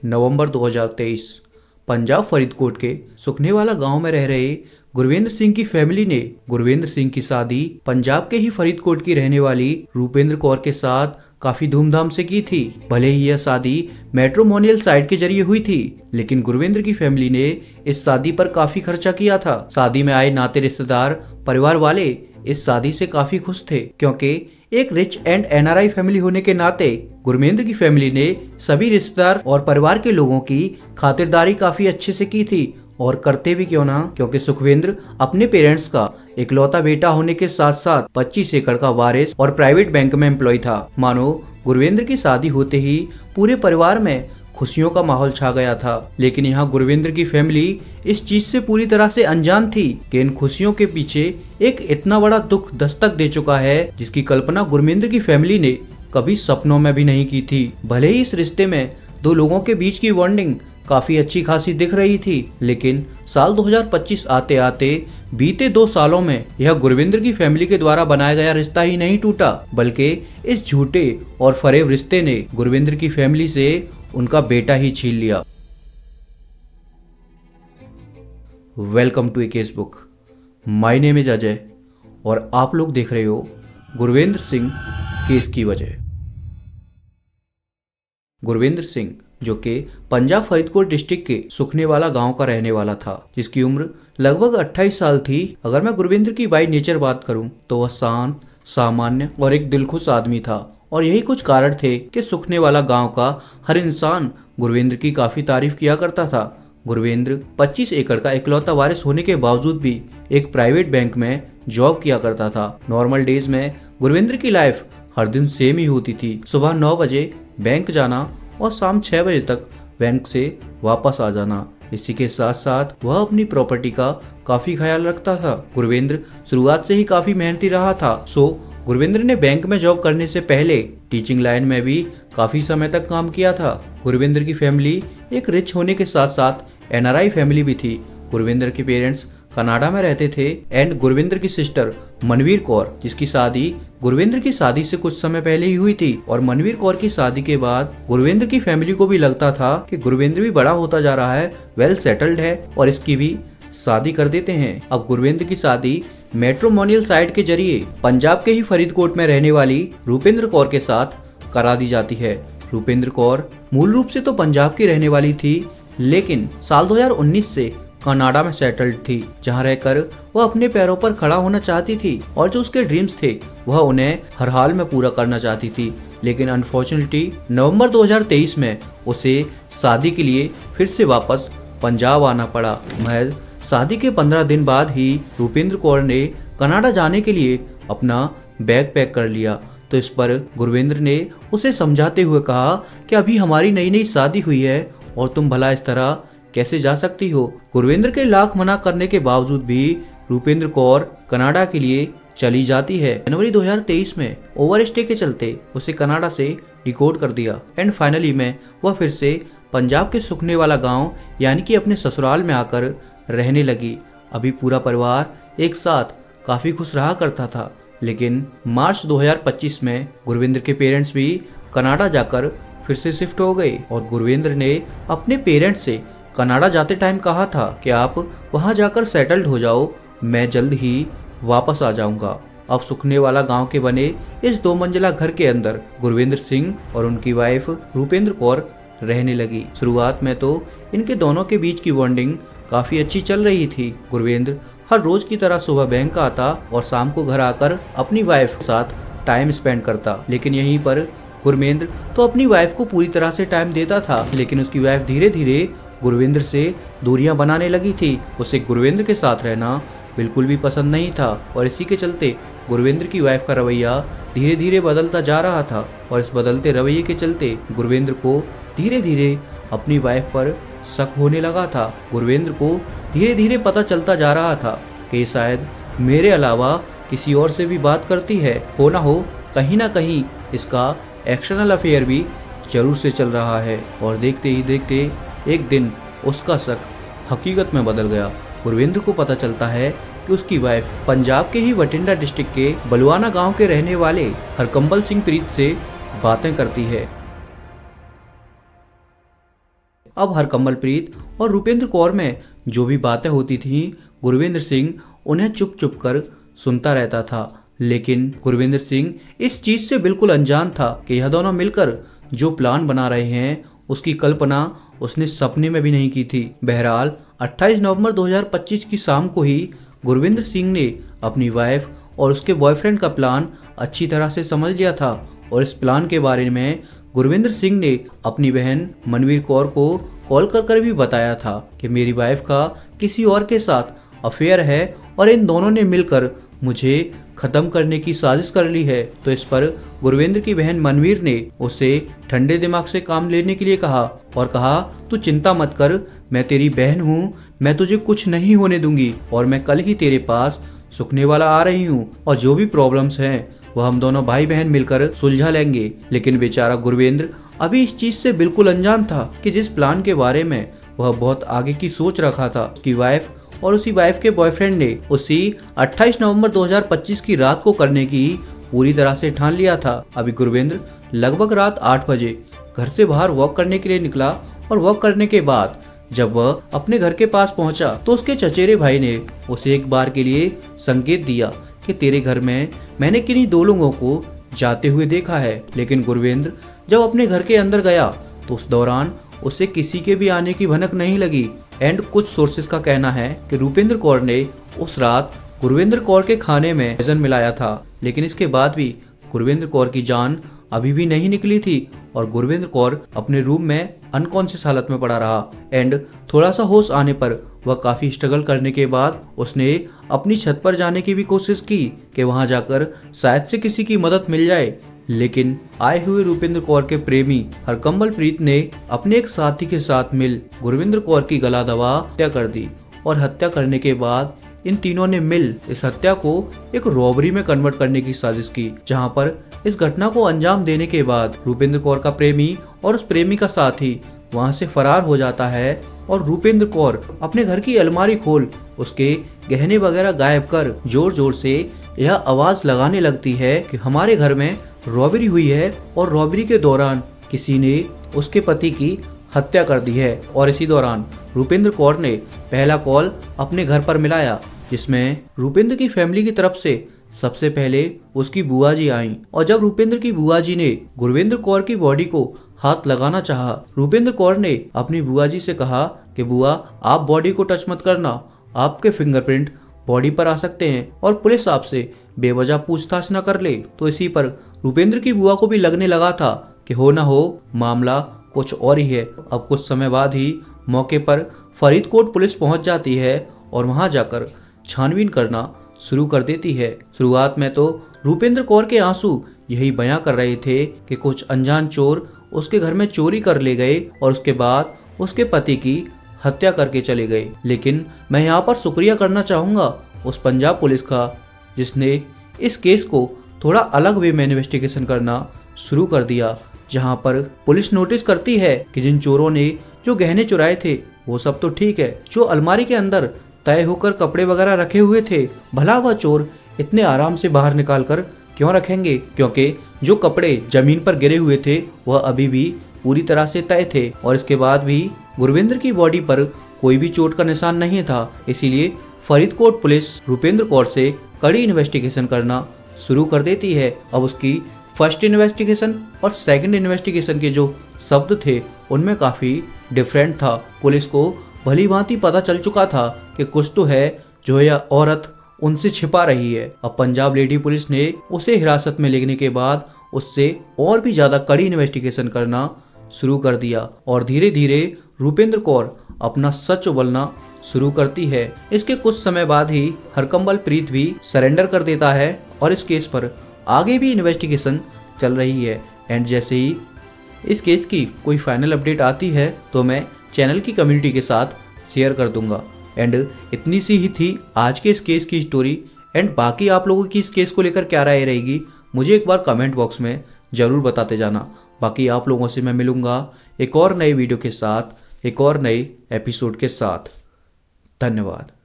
नवंबर 2023 पंजाब फरीदकोट के सुखनेवाला गांव में रह रहे गुरविंद्र सिंह की फैमिली ने गुरविंद्र सिंह की शादी पंजाब के ही फरीदकोट की रहने वाली रूपेंद्र कौर के साथ काफी धूमधाम से की थी। भले ही यह शादी मैट्रिमोनियल साइट के जरिए हुई थी, लेकिन गुरविंद्र की फैमिली ने इस शादी पर काफी खर्चा किया था। शादी में आए नाते रिश्तेदार परिवार वाले इस शादी से काफी खुश थे, क्योंकि एक रिच एंड एनआरआई फैमिली होने के नाते गुरविंद्र की फैमिली ने सभी रिश्तेदार और परिवार के लोगों की खातिरदारी काफी अच्छे से की थी। और करते भी क्यों ना, क्योंकि सुखविंद्र अपने पेरेंट्स का इकलौता बेटा होने के साथ साथ 25 एकड़ का वारिस और प्राइवेट बैंक में एम्प्लॉय था। मानो गुरविंद्र की शादी होते ही पूरे परिवार में खुशियों का माहौल छा गया था। लेकिन यहाँ गुरविंद्र की फैमिली इस चीज से पूरी तरह से अनजान थी कि इन खुशियों के पीछे एक इतना बड़ा दुख दस्तक दे चुका है, जिसकी कल्पना गुरविंद्र की फैमिली ने कभी सपनों में भी नहीं की थी। भले ही इस रिश्ते में दो लोगों के बीच की बॉन्डिंग काफी अच्छी खासी दिख रही थी, लेकिन साल 2025 आते आते बीते 2 सालों में यह गुरविंद्र की फैमिली के द्वारा बनाया गया रिश्ता ही नहीं टूटा, बल्कि इस झूठे और फरेब रिश्ते ने गुरविंद्र की फैमिली से उनका बेटा ही छीन लिया। Welcome to a case book. My name is Ajay और आप लोग देख रहे हो गुरविंद्र सिंह केस की वजह। गुरविंद्र सिंह जो कि पंजाब फरीदकोट डिस्ट्रिक्ट के सुखनेवाला गांव का रहने वाला था, जिसकी उम्र लगभग 28 साल थी। अगर मैं गुरविंद्र की बाई नेचर बात करूं तो वह शांत, सामान्य और एक दिलखुश आदमी था। और यही कुछ कारण थे कि सुखनेवाला गांव का हर इंसान गुरविंद्र की काफी तारीफ किया करता था। गुरविंद्र 25 एकड़ का इकलौता वारिस होने के बावजूद भी एक प्राइवेट बैंक में जॉब किया करता था। नॉर्मल डेज में गुरविंद्र की लाइफ हर दिन सेम ही होती थी। सुबह 9 बजे बैंक जाना और शाम 6 बजे तक बैंक से वापस आ जाना। इसी के साथ साथ वह अपनी प्रॉपर्टी का काफी ख्याल रखता था। गुरविंद्र शुरुआत से ही काफी मेहनती रहा था। गुरविंद्र ने बैंक में जॉब करने से पहले टीचिंग लाइन में भी काफी समय तक काम किया था। गुरविंद्र की फैमिली एक रिच होने के साथ साथ एनआरआई फैमिली भी थी। गुरविंद्र के पेरेंट्स कनाडा में रहते थे एंड गुरविंद्र की सिस्टर मनवीर कौर, जिसकी शादी गुरविंद्र की शादी से कुछ समय पहले ही हुई थी। और मनवीर कौर की शादी के बाद गुरविंद्र की फैमिली को भी लगता था कि गुरविंद्र भी बड़ा होता जा रहा है, वेल सेटल्ड है और इसकी भी शादी कर देते हैं। अब गुरविंद्र की शादी मैट्रिमोनियल साइट के जरिए पंजाब के ही फरीदकोट में रहने वाली रूपेंद्र कौर के साथ करा दी जाती है। रूपेंद्र कौर मूल रूप से तो पंजाब की रहने वाली थी, लेकिन साल 2019 से कनाडा में सेटल्ड थी, जहां रहकर वह अपने पैरों पर खड़ा होना चाहती थी और जो उसके ड्रीम्स थे वह उन्हें हर हाल में पूरा करना चाहती थी। लेकिन अनफॉर्चुनेटली नवंबर 2023 में उसे शादी के लिए फिर से वापस पंजाब आना पड़ा। महज शादी के 15 दिन बाद ही रूपेंद्र कौर ने कनाडा जाने के लिए अपना बैग पैक कर लिया। तो इस पर गुरविंद्र ने उसे समझाते हुए कहा कि अभी हमारी नई नई शादी हुई है और तुम भला इस तरह कैसे जा सकती हो। गुरविंद्र के लाख मना करने के बावजूद भी रूपेंद्र कौर कनाडा के लिए चली जाती है। जनवरी 2023 में ओवर स्टे के चलते उसे कनाडा से डिकोड कर दिया एंड फाइनली में वह फिर से पंजाब के सुखनेवाला गांव यानी कि अपने ससुराल में आकर रहने लगी। अभी पूरा परिवार एक साथ काफी खुश रहा करता था, लेकिन मार्च 2025 में गुरविंद्र के पेरेंट्स भी कनाडा जाकर फिर से शिफ्ट हो गए। और गुरविंद्र ने अपने पेरेंट्स से कनाडा जाते टाइम कहा था कि आप वहां जाकर सेटल्ड हो जाओ, मैं जल्द ही वापस आ जाऊंगा। अब सुखनेवाला गांव के बने इस 2 मंजिला घर के अंदर गुरविंद्र सिंह और उनकी वाइफ रूपेंद्र कौर रहने लगी। शुरुआत में तो इनके दोनों के बीच की बॉन्डिंग काफी अच्छी चल रही थी। गुरविंद्र हर रोज की तरह सुबह बैंक आता और शाम को घर आकर अपनी वाइफ के साथ टाइम स्पेंड करता। लेकिन यहीं पर गुरविंद्र तो अपनी वाइफ को पूरी तरह से टाइम देता था, लेकिन उसकी वाइफ धीरे धीरे गुरविंद्र से दूरियां बनाने लगी थी। उसे गुरविंद्र के साथ रहना बिल्कुल भी पसंद नहीं था और इसी के चलते गुरविंद्र की वाइफ का रवैया धीरे धीरे बदलता जा रहा था। और इस बदलते रवैये के चलते गुरविंद्र को धीरे धीरे अपनी वाइफ पर शक होने लगा था। गुरविंद्र को धीरे धीरे पता चलता जा रहा था कि शायद मेरे अलावा किसी और से भी बात करती है, हो ना हो कहीं ना कहीं इसका एक्सटर्नल अफेयर भी जरूर से चल रहा है। और देखते ही देखते एक दिन उसका शक हकीकत में बदल गया। गुरविंद्र को पता चलता है कि उसकी वाइफ पंजाब के ही बठिंडा डिस्ट्रिक्ट के बलुआना गांव के रहने वाले हरकंबल सिंह प्रीत से बातें करती है। अब हरकमलप्रीत और रूपेंद्र कौर में जो भी बातें होती थीं, गुरविंद्र सिंह उन्हें चुप चुप कर सुनता रहता था। लेकिन गुरविंद्र सिंह इस चीज से बिल्कुल अनजान था कि यह दोनों मिलकर जो प्लान बना रहे हैं उसकी कल्पना उसने सपने में भी नहीं की थी। बहरहाल 28 नवंबर 2025 की शाम को ही गुरविंद्र सिंह ने अपनी वाइफ और उसके बॉयफ्रेंड का प्लान अच्छी तरह से समझ लिया था और इस प्लान के बारे में गुरविंद्र सिंह ने अपनी बहन मनवीर कौर को कॉल कर भी बताया था कि मेरी वाइफ का किसी और के साथ अफेयर है और इन दोनों ने मिलकर मुझे खत्म करने की साजिश कर ली है। तो इस पर गुरविंद्र की बहन मनवीर ने उसे ठंडे दिमाग से काम लेने के लिए कहा और कहा, तू चिंता मत कर, मैं तेरी बहन हूँ, मैं तुझे कुछ नहीं होने दूंगी और मैं कल ही तेरे पास सुखने वाला आ रही हूँ और जो भी प्रॉब्लम्स हैं वह हम दोनों भाई बहन मिलकर सुलझा लेंगे। लेकिन बेचारा गुरविंद्र अभी इस चीज से बिल्कुल अनजान था कि जिस प्लान के बारे में वह बहुत आगे की सोच रखा था, उसकी वाइफ और उसी वाइफ के बॉयफ्रेंड ने उसी 28 नवंबर 2025 की रात को करने की पूरी तरह से ठान लिया था। अभी गुरविंद्र लगभग रात 8 बजे घर से बाहर वॉक करने के लिए निकला और वॉक करने के बाद जब वह अपने घर के पास पहुंचा तो उसके चचेरे भाई ने उसे एक बार के लिए संकेत दिया कि तेरे घर में मैंने किन्हीं 2 लोगों को जाते हुए देखा है। लेकिन गुरविंद्र जब अपने घर के अंदर गया तो उस दौरान उसे किसी के भी आने की भनक नहीं लगी। एंड कुछ सोर्सेज का कहना है कि रूपेंद्र कौर ने उस रात गुरविंद्र कौर के खाने में पॉइजन मिलाया था, लेकिन इसके बाद भी गुरविंद्र कौर की जान अभी भी नहीं निकली थी और गुरविंद्र कौर अपने रूम में अनकॉन्शियस हालत में पड़ा रहा। एंड थोड़ा सा होश आने पर वह काफी स्ट्रगल करने के बाद उसने अपनी छत पर जाने की भी कोशिश की कि वहां जाकर शायद से किसी की मदद मिल जाए। लेकिन आए हुए रूपेंद्र कौर के प्रेमी हरकमलप्रीत ने अपने एक साथी के साथ मिल गुरविंद्र कौर की गला दबा हत्या कर दी और हत्या करने के बाद इन तीनों ने मिल इस हत्या को एक रॉबरी में कन्वर्ट करने की साजिश की, जहां पर इस घटना को अंजाम देने के बाद रूपेंद्र कौर का प्रेमी और उस प्रेमी का साथी वहां से फरार हो जाता है और रूपेंद्र कौर अपने घर की अलमारी खोल उसके गहने वगैरह गायब कर जोर जोर से यह आवाज लगाने लगती है कि हमारे घर में रॉबरी हुई है और रॉबरी के दौरान किसी ने उसके पति की हत्या कर दी है। और इसी दौरान रूपेंद्र कौर ने पहला कॉल अपने घर पर मिलाया, जिसमें रूपेंद्र की फैमिली की तरफ से सबसे पहले उसकी बुआ जी आई और जब रूपेंद्र की बुआ जी ने गुरविंद्र कौर की बॉडी को हाथ लगाना चाहा, रूपेंद्र कौर ने अपनी बुआ जी से कहा कि बुआ आप बॉडी को टच मत करना, आपके फिंगरप्रिंट बॉडी पर आ सकते हैं और पुलिस आपसे बेवजह पूछताछ न कर ले। तो इसी पर रूपेंद्र की बुआ को भी लगने लगा था कि हो ना हो मामला कुछ और ही है। अब कुछ समय बाद ही मौके पर फरीदकोट पुलिस पहुंच जाती है और वहां जाकर छानबीन करना शुरू कर देती है। शुरुआत में तो रूपेंद्र कौर के आंसू यही बयां कर रहे थे कि कुछ अनजान चोर उसके घर में चोरी कर ले गए और उसके बाद उसके पति की हत्या करके चले गए। लेकिन मैं यहाँ पर शुक्रिया करना चाहूँगा उस पंजाब पुलिस का जिसने इस केस को थोड़ा अलग वे में इन्वेस्टिगेशन करना शुरू कर दिया, जहाँ पर पुलिस नोटिस करती है कि जिन चोरों ने जो गहने चुराए थे वो सब तो ठीक है, जो अलमारी के अंदर तय होकर कपड़े वगैरह रखे हुए थे भला वह चोर इतने आराम से बाहर निकाल कर क्यों रखेंगे, क्योंकि जो कपड़े जमीन पर गिरे हुए थे वह अभी भी पूरी तरह से तय थे और इसके बाद भी गुरविंद्र की बॉडी पर कोई भी चोट का निशान नहीं था। इसीलिए फरीदकोट पुलिस रूपेंद्र कौर से कड़ी इन्वेस्टिगेशन करना शुरू कर देती है। अब उसकी फर्स्ट इन्वेस्टिगेशन और सेकंड इन्वेस्टिगेशन के जो शब्द थे उनमें काफ़ी डिफरेंट था। पुलिस को भली भांति पता चल चुका था कि कुछ तो है जो यह औरत उनसे छिपा रही है। अब पंजाब लेडी पुलिस ने उसे हिरासत में लेने के बाद उससे और भी ज़्यादा कड़ी इन्वेस्टिगेशन करना शुरू कर दिया और धीरे धीरे रूपेंद्र कौर अपना सच बोलना शुरू करती है। इसके कुछ समय बाद ही हरकमलप्रीत भी सरेंडर कर देता है और इस केस पर आगे भी इन्वेस्टिगेशन चल रही है। एंड जैसे ही इस केस की कोई फाइनल अपडेट आती है तो मैं चैनल की कम्युनिटी के साथ शेयर कर दूंगा। एंड इतनी सी ही थी आज के इस केस की स्टोरी। एंड बाकी आप लोगों की इस केस को लेकर क्या राय रहेगी मुझे एक बार कमेंट बॉक्स में ज़रूर बताते जाना। बाकी आप लोगों से मैं मिलूंगा एक और नए वीडियो के साथ, एक और नए एपिसोड के साथ। धन्यवाद।